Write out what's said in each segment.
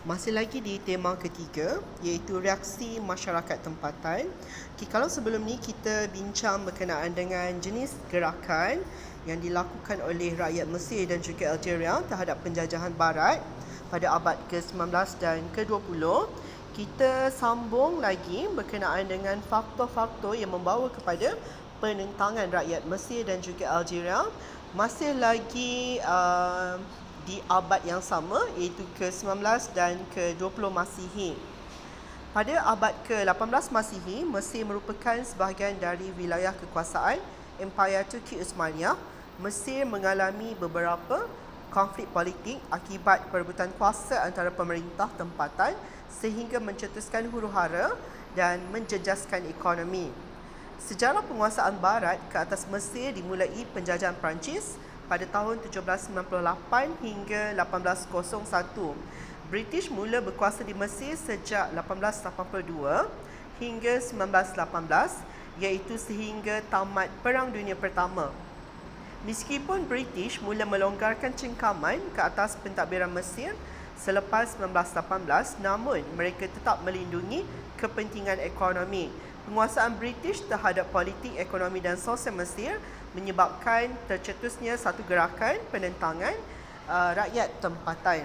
Masih lagi di tema ketiga, iaitu reaksi masyarakat tempatan. Kalau sebelum ni kita bincang berkenaan dengan jenis gerakan yang dilakukan oleh rakyat Mesir dan juga Algeria terhadap penjajahan barat pada abad ke-19 dan ke-20, kita sambung lagi berkenaan dengan faktor-faktor yang membawa kepada penentangan rakyat Mesir dan juga Algeria. Masih lagi di abad yang sama, iaitu ke-19 dan ke-20 Masihi. Pada abad ke-18 Masihi, Mesir merupakan sebahagian dari wilayah kekuasaan Empayar Turki Uthmaniyah. Mesir mengalami beberapa konflik politik akibat perebutan kuasa antara pemerintah tempatan sehingga mencetuskan huru-hara dan menjejaskan ekonomi. Sejarah penguasaan barat ke atas Mesir dimulai penjajahan Perancis pada tahun 1798 hingga 1801. British mula berkuasa di Mesir sejak 1882 hingga 1918, iaitu sehingga tamat Perang Dunia Pertama. Meskipun British mula melonggarkan cengkaman ke atas pentadbiran Mesir selepas 1918, namun mereka tetap melindungi kepentingan ekonomi. Penguasaan British terhadap politik, ekonomi dan sosial Mesir menyebabkan tercetusnya satu gerakan penentangan rakyat tempatan.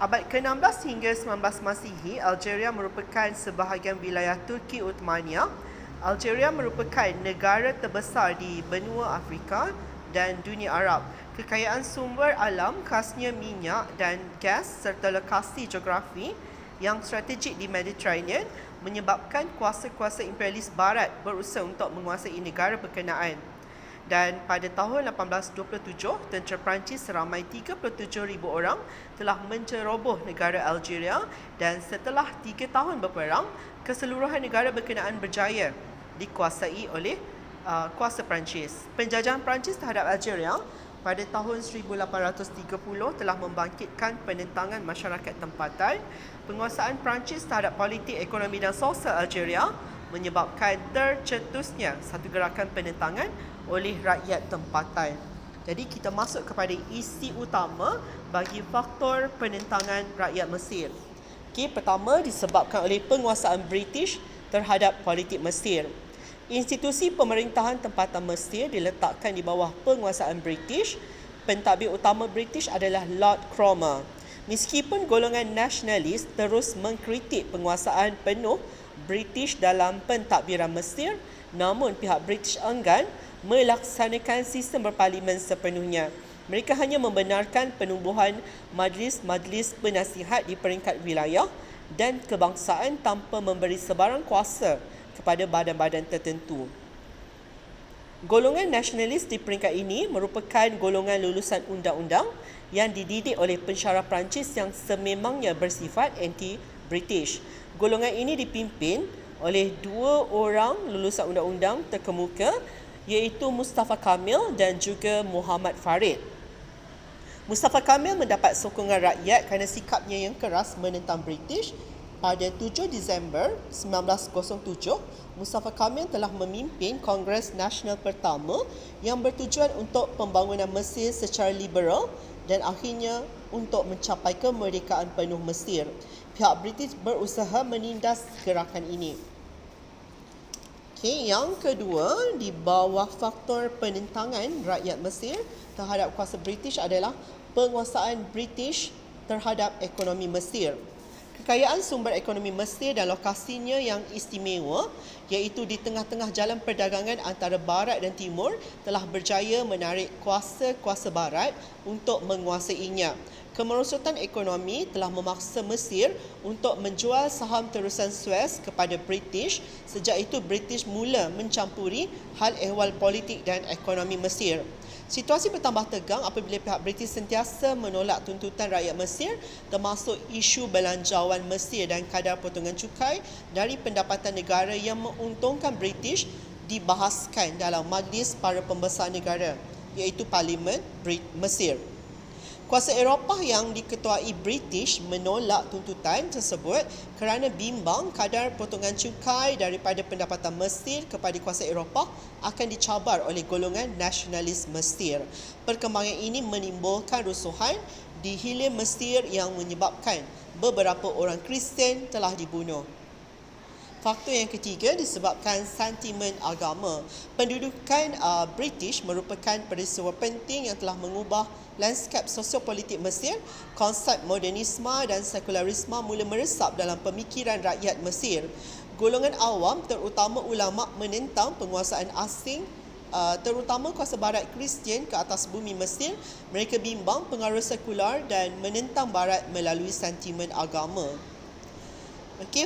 Abad ke-16 hingga 19 Masihi, Algeria merupakan sebahagian wilayah Turki Uthmaniyah. Algeria merupakan negara terbesar di benua Afrika dan dunia Arab. Kekayaan sumber alam khasnya minyak dan gas serta lokasi geografi yang strategik di Mediterranean menyebabkan kuasa-kuasa imperialis barat berusaha untuk menguasai negara berkenaan. Dan pada tahun 1827, tentera Perancis seramai 37,000 orang telah menceroboh negara Algeria, dan setelah 3 tahun berperang, keseluruhan negara berkenaan berjaya dikuasai oleh kuasa Perancis. Penjajahan Perancis terhadap Algeria pada tahun 1830 telah membangkitkan penentangan masyarakat tempatan. Penguasaan Perancis terhadap politik, ekonomi dan sosial Algeria menyebabkan tercetusnya satu gerakan penentangan oleh rakyat tempatan. Jadi kita masuk kepada isi utama bagi faktor penentangan rakyat Mesir. Pertama, disebabkan oleh penguasaan British terhadap politik Mesir. Institusi pemerintahan tempatan Mesir diletakkan di bawah penguasaan British. Pentadbir utama British adalah Lord Cromer. Meskipun golongan nasionalis terus mengkritik penguasaan penuh British dalam pentadbiran Mesir, namun pihak British enggan melaksanakan sistem berparlimen sepenuhnya. Mereka hanya membenarkan penubuhan majlis-majlis penasihat di peringkat wilayah dan kebangsaan tanpa memberi sebarang kuasa kepada badan-badan tertentu. Golongan nasionalis di peringkat ini merupakan golongan lulusan undang-undang yang dididik oleh pensyarah Perancis yang sememangnya bersifat anti-British. Golongan ini dipimpin oleh 2 orang lulusan undang-undang terkemuka, iaitu Mustafa Kamil dan juga Muhammad Farid. Mustafa Kamil mendapat sokongan rakyat kerana sikapnya yang keras menentang British. Pada 7 Disember 1907, Mustafa Kamil telah memimpin Kongres Nasional pertama yang bertujuan untuk pembangunan Mesir secara liberal dan akhirnya untuk mencapai kemerdekaan penuh Mesir. Pihak British berusaha menindas gerakan ini. Yang kedua, di bawah faktor penentangan rakyat Mesir terhadap kuasa British adalah penguasaan British terhadap ekonomi Mesir. Kekayaan sumber ekonomi Mesir dan lokasinya yang istimewa, iaitu di tengah-tengah jalan perdagangan antara barat dan timur, telah berjaya menarik kuasa-kuasa barat untuk menguasainya. Kemerosotan ekonomi telah memaksa Mesir untuk menjual saham terusan Suez kepada British. Sejak itu, British mula mencampuri hal ehwal politik dan ekonomi Mesir. Situasi bertambah tegang apabila pihak British sentiasa menolak tuntutan rakyat Mesir, termasuk isu belanjawan Mesir dan kadar potongan cukai dari pendapatan negara yang menguntungkan British dibahaskan dalam majlis para pembesar negara, iaitu Parlimen Mesir. Kuasa Eropah yang diketuai British menolak tuntutan tersebut kerana bimbang kadar potongan cukai daripada pendapatan Mesir kepada kuasa Eropah akan dicabar oleh golongan nasionalis Mesir. Perkembangan ini menimbulkan rusuhan di hilir Mesir yang menyebabkan beberapa orang Kristian telah dibunuh. Faktor yang ketiga disebabkan sentimen agama. Pendudukan British merupakan peristiwa penting yang telah mengubah lanskap sosiopolitik Mesir. Konsep modernisme dan sekularisme mula meresap dalam pemikiran rakyat Mesir. Golongan awam, terutama ulama, menentang penguasaan asing, terutama kuasa barat Kristian ke atas bumi Mesir. Mereka bimbang pengaruh sekular dan menentang barat melalui sentimen agama.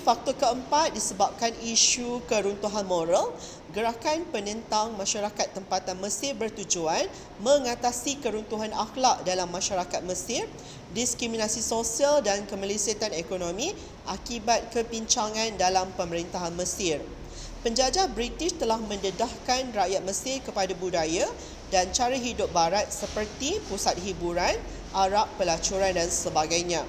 Faktor keempat disebabkan isu keruntuhan moral. Gerakan penentang masyarakat tempatan Mesir bertujuan mengatasi keruntuhan akhlak dalam masyarakat Mesir, diskriminasi sosial dan kemelisitan ekonomi akibat kepincangan dalam pemerintahan Mesir. Penjajah British telah mendedahkan rakyat Mesir kepada budaya dan cara hidup barat seperti pusat hiburan, arak, pelacuran dan sebagainya.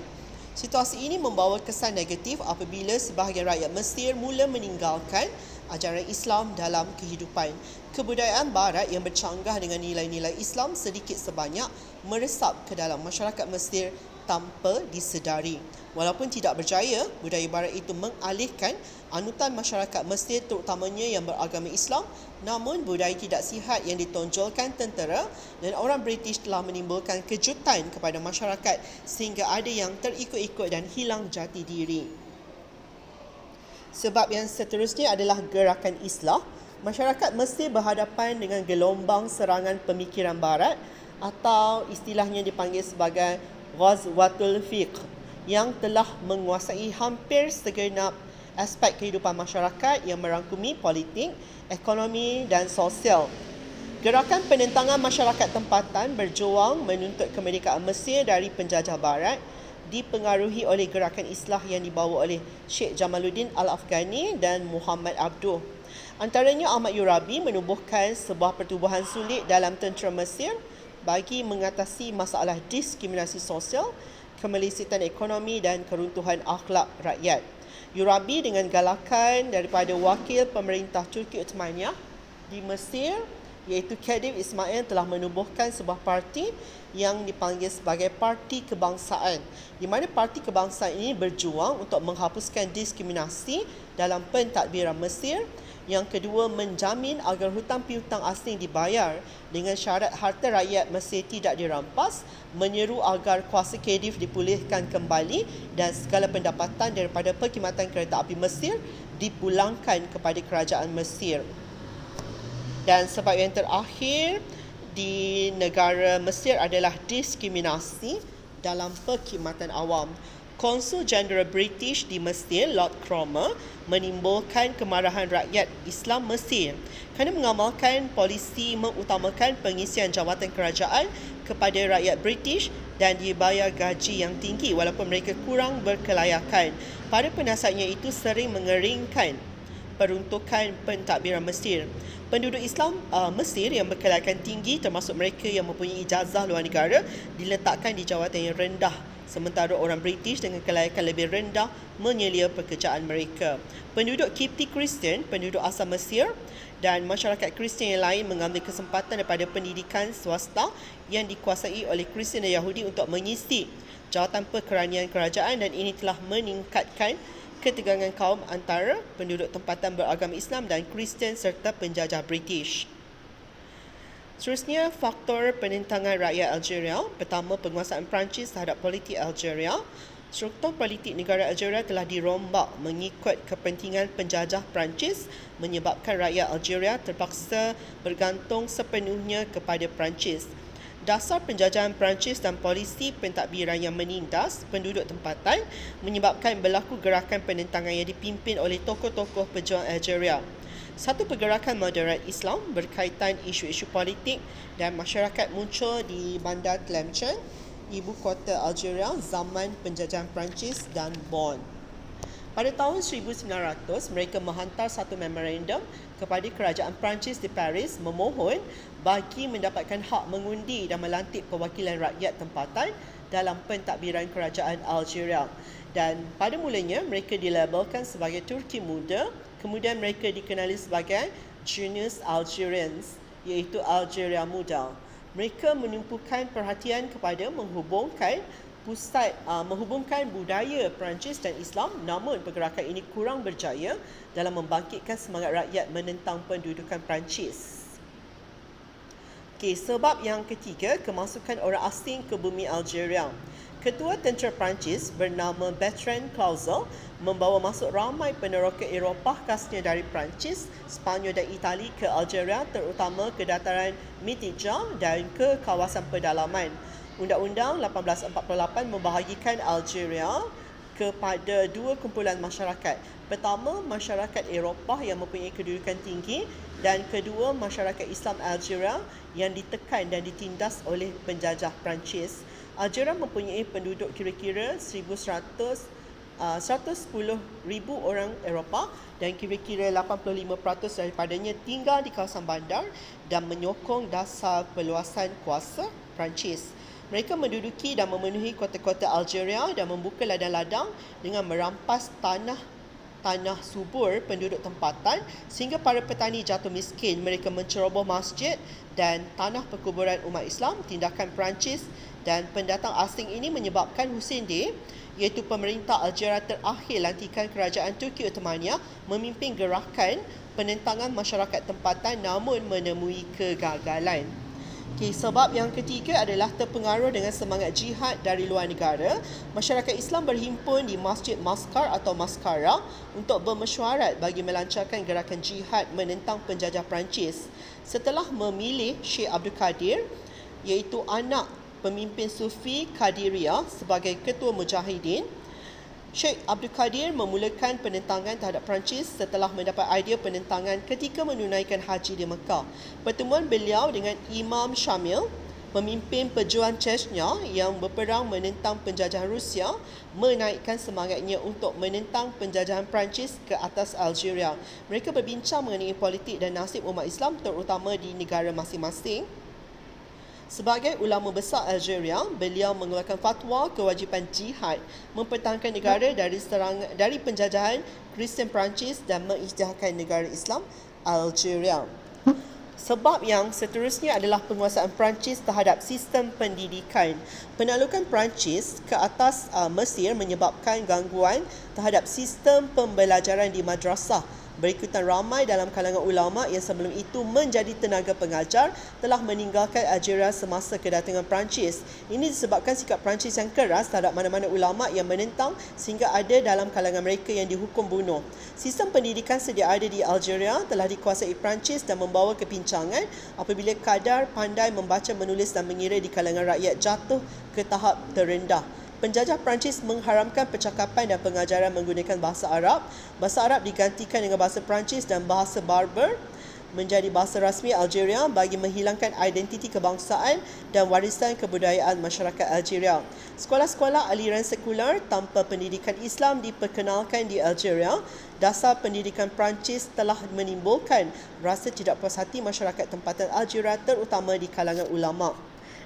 Situasi ini membawa kesan negatif apabila sebahagian rakyat Mesir mula meninggalkan ajaran Islam dalam kehidupan. Kebudayaan barat yang bercanggah dengan nilai-nilai Islam sedikit sebanyak meresap ke dalam masyarakat Mesir tanpa disedari. Walaupun tidak berjaya, budaya barat itu mengalihkan anutan masyarakat Mesir terutamanya yang beragama Islam, namun budaya tidak sihat yang ditonjolkan tentera dan orang British telah menimbulkan kejutan kepada masyarakat sehingga ada yang terikut-ikut dan hilang jati diri. Sebab yang seterusnya adalah gerakan Islah. Masyarakat Mesir berhadapan dengan gelombang serangan pemikiran barat atau istilahnya dipanggil sebagai Ghazwatul Fiqh yang telah menguasai hampir segenap aspek kehidupan masyarakat yang merangkumi politik, ekonomi dan sosial. Gerakan penentangan masyarakat tempatan berjuang menuntut kemerdekaan Mesir dari penjajah barat, dipengaruhi oleh gerakan Islah yang dibawa oleh Sheikh Jamaluddin Al-Afghani dan Muhammad Abduh. Antaranya Ahmad Urabi menubuhkan sebuah pertubuhan sulit dalam tentera Mesir bagi mengatasi masalah diskriminasi sosial, kemelisitan ekonomi dan keruntuhan akhlak rakyat. Urabi dengan galakan daripada wakil pemerintah Turki Uthmaniyah di Mesir iaitu Khedive Ismail telah menubuhkan sebuah parti yang dipanggil sebagai Parti Kebangsaan, di mana Parti Kebangsaan ini berjuang untuk menghapuskan diskriminasi dalam pentadbiran Mesir. Yang kedua, menjamin agar hutang piutang asing dibayar dengan syarat harta rakyat Mesir tidak dirampas, menyeru agar kuasa Khedive dipulihkan kembali dan segala pendapatan daripada perkhidmatan kereta api Mesir dipulangkan kepada kerajaan Mesir. Dan sebab yang terakhir di negara Mesir adalah diskriminasi dalam perkhidmatan awam. Konsul Jenderal British di Mesir, Lord Cromer, menimbulkan kemarahan rakyat Islam Mesir kerana mengamalkan polisi mengutamakan pengisian jawatan kerajaan kepada rakyat British dan dibayar gaji yang tinggi walaupun mereka kurang berkelayakan. Para penasihatnya itu sering mengeringkan peruntukan pentadbiran Mesir. Penduduk Islam Mesir yang berkelayakan tinggi termasuk mereka yang mempunyai ijazah luar negara diletakkan di jawatan yang rendah, sementara orang British dengan kelayakan lebih rendah menyelia pekerjaan mereka. Penduduk Kipti Kristian, penduduk asal Mesir dan masyarakat Kristian yang lain mengambil kesempatan daripada pendidikan swasta yang dikuasai oleh Kristian dan Yahudi untuk mengisi jawatan perkeranian kerajaan, dan ini telah meningkatkan ketegangan kaum antara penduduk tempatan beragama Islam dan Kristian serta penjajah British. Seterusnya, faktor penentangan rakyat Algeria. Pertama, penguasaan Perancis terhadap politik Algeria. Struktur politik negara Algeria telah dirombak mengikut kepentingan penjajah Perancis, menyebabkan rakyat Algeria terpaksa bergantung sepenuhnya kepada Perancis. Dasar penjajahan Perancis dan polisi pentadbiran yang menindas penduduk tempatan menyebabkan berlaku gerakan penentangan yang dipimpin oleh tokoh-tokoh pejuang Algeria. Satu pergerakan moderat Islam berkaitan isu-isu politik dan masyarakat muncul di bandar Tlemcen, ibu kota Algeria zaman penjajahan Perancis dan Bonn. Pada tahun 1900, mereka menghantar satu memorandum kepada kerajaan Perancis di Paris memohon bagi mendapatkan hak mengundi dan melantik perwakilan rakyat tempatan dalam pentadbiran kerajaan Algeria. Dan pada mulanya mereka dilabelkan sebagai Turki Muda, kemudian mereka dikenali sebagai Jeunesse Algérienne, iaitu Algeria Muda. Mereka menumpukan perhatian kepada menghubungkan pusat menghubungkan budaya Perancis dan Islam, namun pergerakan ini kurang berjaya dalam membangkitkan semangat rakyat menentang pendudukan Perancis. Okey, sebab yang ketiga, kemasukan orang asing ke bumi Algeria. Ketua Tentera Perancis bernama Bertrand Clausel membawa masuk ramai peneroka Eropah khasnya dari Perancis, Sepanyol dan Itali ke Algeria, terutama ke dataran Mitidja dan ke kawasan pedalaman. Undang-Undang 1848 membahagikan Algeria kepada dua kumpulan masyarakat. Pertama, masyarakat Eropah yang mempunyai kedudukan tinggi, dan kedua, masyarakat Islam Algeria yang ditekan dan ditindas oleh penjajah Perancis. Algeria mempunyai penduduk kira-kira 110,000 orang Eropah dan kira-kira 85% daripadanya tinggal di kawasan bandar dan menyokong dasar perluasan kuasa Perancis. Mereka menduduki dan memenuhi kota-kota Algeria dan membuka ladang-ladang dengan merampas tanah subur penduduk tempatan sehingga para petani jatuh miskin. Mereka menceroboh masjid dan tanah perkuburan umat Islam. Tindakan Perancis dan pendatang asing ini menyebabkan Hussein D, iaitu pemerintah Algeria terakhir lantikan kerajaan Turki Ottomania, memimpin gerakan penentangan masyarakat tempatan namun menemui kegagalan. Okay, sebab yang ketiga adalah terpengaruh dengan semangat jihad dari luar negara. Masyarakat Islam berhimpun di Masjid Maskar atau Maskara untuk bermesyuarat bagi melancarkan gerakan jihad menentang penjajah Perancis. Setelah memilih Syekh Abdul Qadir, iaitu anak pemimpin Sufi Qadiriyah sebagai ketua Mujahidin, Syekh Abdul Qadir memulakan penentangan terhadap Perancis setelah mendapat idea penentangan ketika menunaikan haji di Mekah. Pertemuan beliau dengan Imam Shamil, pemimpin pejuang Chechnya yang berperang menentang penjajahan Rusia, menaikkan semangatnya untuk menentang penjajahan Perancis ke atas Algeria. Mereka berbincang mengenai politik dan nasib umat Islam terutama di negara masing-masing. Sebagai ulama besar Algeria, beliau mengeluarkan fatwa kewajipan jihad mempertahankan negara dari penjajahan Kristian Perancis dan mengisytiharkan negara Islam Algeria. Sebab yang seterusnya adalah penguasaan Perancis terhadap sistem pendidikan. Penaklukan Perancis ke atas Mesir menyebabkan gangguan terhadap sistem pembelajaran di madrasah. Berikutan ramai dalam kalangan ulama yang sebelum itu menjadi tenaga pengajar telah meninggalkan Algeria semasa kedatangan Perancis. Ini disebabkan sikap Perancis yang keras terhadap mana-mana ulama yang menentang sehingga ada dalam kalangan mereka yang dihukum bunuh. Sistem pendidikan sedia ada di Algeria telah dikuasai Perancis dan membawa kepincangan apabila kadar pandai membaca, menulis dan mengira di kalangan rakyat jatuh ke tahap terendah. Penjajah Perancis mengharamkan percakapan dan pengajaran menggunakan bahasa Arab. Bahasa Arab digantikan dengan bahasa Perancis dan bahasa Berber menjadi bahasa rasmi Algeria bagi menghilangkan identiti kebangsaan dan warisan kebudayaan masyarakat Algeria. Sekolah-sekolah aliran sekular tanpa pendidikan Islam diperkenalkan di Algeria. Dasar pendidikan Perancis telah menimbulkan rasa tidak puas hati masyarakat tempatan Algeria terutama di kalangan ulama.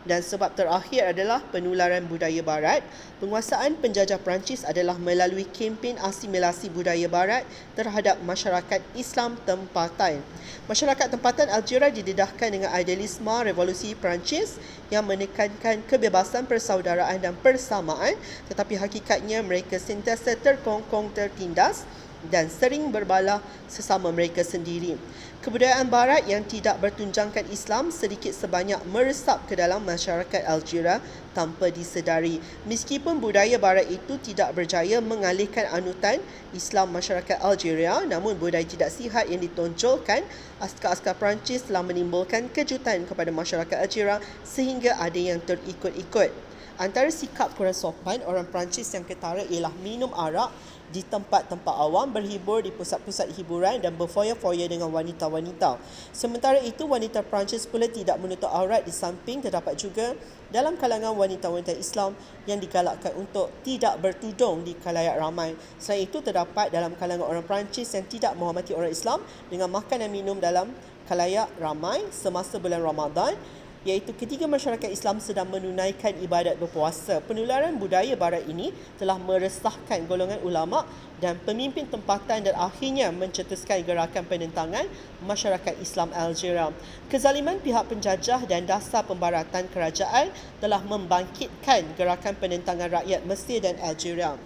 Dan sebab terakhir adalah penularan budaya barat. Penguasaan penjajah Perancis adalah melalui kempen asimilasi budaya barat terhadap masyarakat Islam tempatan. Masyarakat tempatan Algeria didedahkan dengan idealisme revolusi Perancis yang menekankan kebebasan persaudaraan dan persamaan, tetapi hakikatnya mereka sentiasa terkongkong tertindas dan sering berbalah sesama mereka sendiri. Kebudayaan barat yang tidak bertunjangkan Islam sedikit sebanyak meresap ke dalam masyarakat Algeria tanpa disedari. Meskipun budaya barat itu tidak berjaya mengalihkan anutan Islam masyarakat Algeria, namun budaya tidak sihat yang ditonjolkan askar-askar Perancis telah menimbulkan kejutan kepada masyarakat Algeria sehingga ada yang terikut-ikut. Antara sikap kurang sopan orang Perancis yang ketara ialah minum arak di tempat-tempat awam, berhibur di pusat-pusat hiburan dan berfoya-foya dengan wanita-wanita. Sementara itu, wanita Perancis pula tidak menutup aurat di samping terdapat juga dalam kalangan wanita-wanita Islam yang digalakkan untuk tidak bertudung di khalayak ramai. Selain itu, terdapat dalam kalangan orang Perancis yang tidak menghormati orang Islam dengan makan dan minum dalam khalayak ramai semasa bulan Ramadan. iaitu ketika masyarakat Islam sedang menunaikan ibadat berpuasa. Penularan budaya barat ini telah meresahkan golongan ulama dan pemimpin tempatan dan akhirnya mencetuskan gerakan penentangan masyarakat Islam Algeria. Kezaliman pihak penjajah dan dasar pembaratan kerajaan telah membangkitkan gerakan penentangan rakyat Mesir dan Algeria.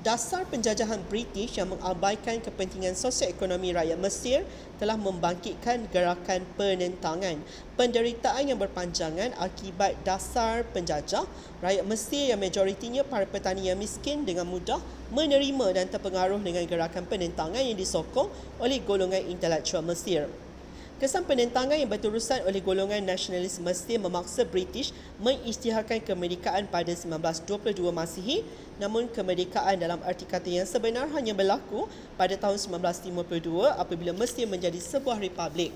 Dasar penjajahan British yang mengabaikan kepentingan sosioekonomi rakyat Mesir telah membangkitkan gerakan penentangan. Penderitaan yang berpanjangan akibat dasar penjajah, rakyat Mesir yang majoritinya para petani yang miskin dengan mudah menerima dan terpengaruh dengan gerakan penentangan yang disokong oleh golongan intelektual Mesir. Kesan penentangan yang berterusan oleh golongan nasionalis Mesir memaksa British mengisytiharkan kemerdekaan pada 1922 Masihi, namun kemerdekaan dalam arti kata yang sebenar hanya berlaku pada tahun 1952 apabila Mesir menjadi sebuah republik.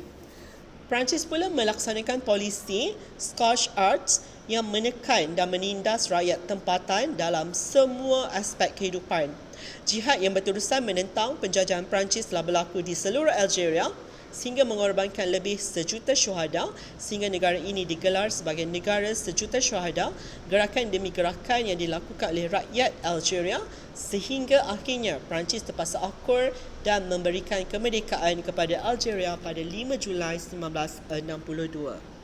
Perancis pula melaksanakan polisi scorched earth yang menekan dan menindas rakyat tempatan dalam semua aspek kehidupan. Jihad yang berterusan menentang penjajahan Perancis telah berlaku di seluruh Algeria sehingga mengorbankan lebih 1 juta syuhada, sehingga negara ini digelar sebagai negara 1 juta syuhada, gerakan demi gerakan yang dilakukan oleh rakyat Algeria, sehingga akhirnya Perancis terpaksa akur dan memberikan kemerdekaan kepada Algeria pada 5 Julai 1962.